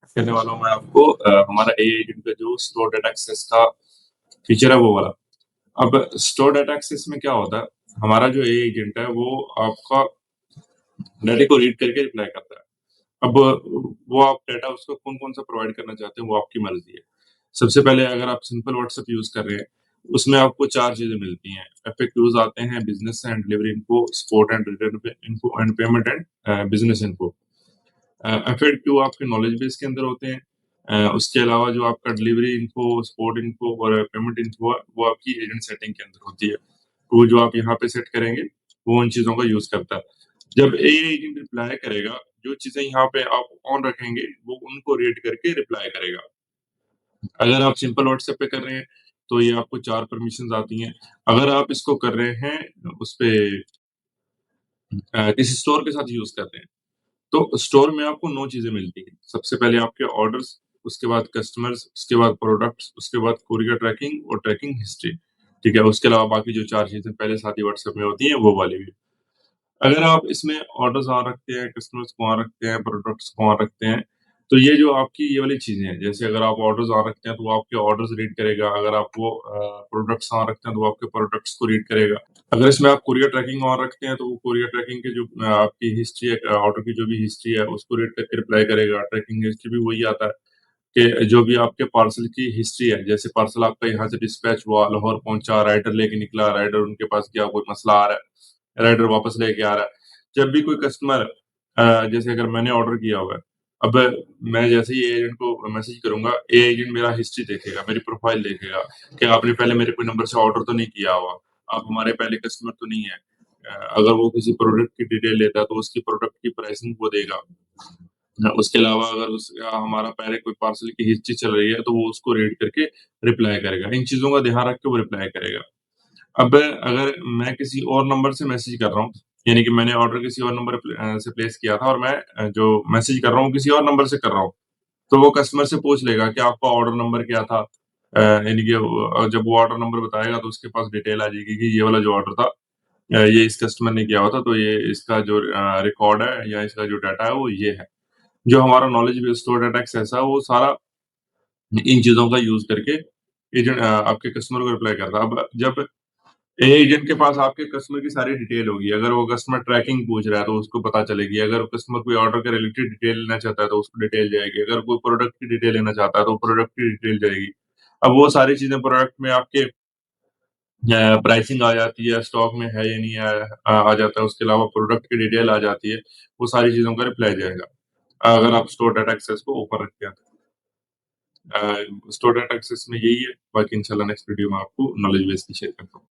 कहने वाला हूँ मैं आपको हमारा एआई एजेंट का जो स्टोर डाटा एक्सेस का फीचर है वो वाला। अब स्टोर डाटा एक्सेस में क्या होता है, हमारा जो एआई एजेंट है वो आपका डाटा को रीड करके रिप्लाई करता है। अब वो आप डाटा उसको कौन-कौन सा प्रोवाइड करना चाहते हैं वो आपकी मर्ज़ी है। सबसे पहले अगर आप सिंपल व्हाट्सएप यूज़ कर रहे हैं, उसमें आपको 4 चीज़ें मिलती हैं। एफएक्यूज़ आते हैं, business and delivery info, support and return पे info and payment and business info. FAQ आपके नॉलेज बेस के अंदर होते हैं। उसके अलावा जो आपका डिलीवरी इन्फो, सपोर्ट इन्फो और पेमेंट इन्फो है, वो आपकी एजेंट सेटिंग के अंदर होती है। तो जो आप यहाँ पे सेट करेंगे, वो उन चीज़ों का यूज़ करता है। जब एआई एजेंट रिप्लाई करेगा, जो चीज़ें यहाँ पे आप ऑन रखेंगे, वो उनको रीड करके रिप्लाई करेगा। अगर आप सिंपल व्हाट्सएप पे कर रहे हैं, तो ये आपको 4 परमिशंस आती हैं। अगर आप इसको कर रहे हैं उसपे किसी स्टोर के साथ यूज़ कर रहे हैं, तो स्टोर में आपको 9 चीज़ें मिलती हैं। सबसे पहले आपके ऑर्डर्स, उसके बाद कस्टमर्स, उसके बाद प्रोडक्ट्स, उसके बाद कोरियर ट्रैकिंग और ट्रैकिंग हिस्ट्री। ठीक है? उसके अलावा बाकी जो 4 चीज़ें पहले साथ ही व्हाट्सएप में होती हैं, वो वाली भी। अगर आप इसमें ऑर्डर्स ऑन रखते हैं, कस्टमर्स को ऑन रखते हैं, प्रोडक्ट्स को ऑन रखते हैं, तो ये जो आपकी ये वाली चीज़ें हैं, जैसे अगर आप ऑर्डर्स ऑन रखते हैं, तो वो आपके ऑर्डर्स रीड करेगा। अगर आप वो प्रोडक्ट्स ऑन रखते हैं, तो वो आपके प्रोडक्ट्स को रीड करेगा। अगर इसमें आप कोरियर ट्रैकिंग ऑन रखते हैं, तो वो कोरियर ट्रैकिंग की जो आपकी हिस्ट्री है, ऑर्डर की जो भी हिस्ट्री है, उसको रीड करके रिप्लाई करेगा। ट्रैकिंग हिस्ट्री भी वही आता है कि जो भी आपके पार्सल की हिस्ट्री है, जैसे पार्सल आपका यहाँ से डिस्पैच हुआ, लाहौर पहुँचा, राइडर लेके निकला, राइडर उनके पास गया, कोई मसला आ रहा है, राइडर वापस लेके आ रहा है। जब भी कोई कस्टमर जैसे अगर मैंने ऑर्डर किया हुआ है, अब मैं जैसे ही एजेंट को मैसेज करूँगा, ये एजेंट मेरा हिस्ट्री देखेगा, मेरी प्रोफाइल देखेगा कि आपने पहले मेरे कोई नंबर से ऑर्डर तो नहीं किया हुआ, आप हमारे पहले कस्टमर तो नहीं हैं। अगर वो किसी प्रोडक्ट की डिटेल लेता है, तो उसकी प्रोडक्ट की प्राइसिंग वो देगा। उसके अलावा अगर हमारा पहले कोई पार्सल की हिस्ट्री चल रही है, तो वो उसको रीड करके रिप्लाई करेगा। इन चीज़ों का ध्यान रख के वो रिप्लाई करेगा। अब अगर मैं किसी और नंबर से मैसेज कर रहा हूँ, यानी कि मैंने ऑर्डर किसी और नंबर से प्लेस किया था और मैं जो मैसेज कर रहा हूँ किसी और नंबर से कर रहा हूँ, तो वो कस्टमर से पूछ लेगा कि आपका ऑर्डर नंबर क्या था? यानी कि जब वो ऑर्डर नंबर बताएगा तो उसके पास डिटेल आ जाएगी कि ये वाला जो ऑर्डर था ये इस कस्टमर ने किया हुआ था, तो ये इसका जो रिकॉर्ड है या इसका जो डाटा है वो ये है। जो हमारा knowledge base store data access है वो सारा इन चीज़ों का यूज़ करके एजेंट आपके कस्टमर को रिप्लाई करता है। अब जब एजेंट के पास आपके कस्टमर की सारी डिटेल होगी, अगर वो कस्टमर ट्रैकिंग पूछ रहा है तो उसको पता चलेगी, अगर कस्टमर कोई ऑर्डर के रिलेटेड डिटेल लेना चाहता है तो उसको डिटेल जाएगी, अगर कोई प्रोडक्ट की डिटेल लेना चाहता है तो प्रोडक्ट की डिटेल जाएगी। अब वो सारी चीज़ें प्रोडक्ट में आपके प्राइसिंग आ जाती है, स्टॉक में है या नहीं है आ जाता है, उसके अलावा प्रोडक्ट की डिटेल आ जाती है, वो सारी चीज़ों का रिप्लाई जाएगा, अगर आप स्टोर डाटा एक्सेस को ओपन रखते हैं तो। स्टोर डाटा एक्सेस में यही है, बाकी इंशाल्लाह नेक्स्ट वीडियो में आपको नॉलेज बेस की शेयर करता हूँ।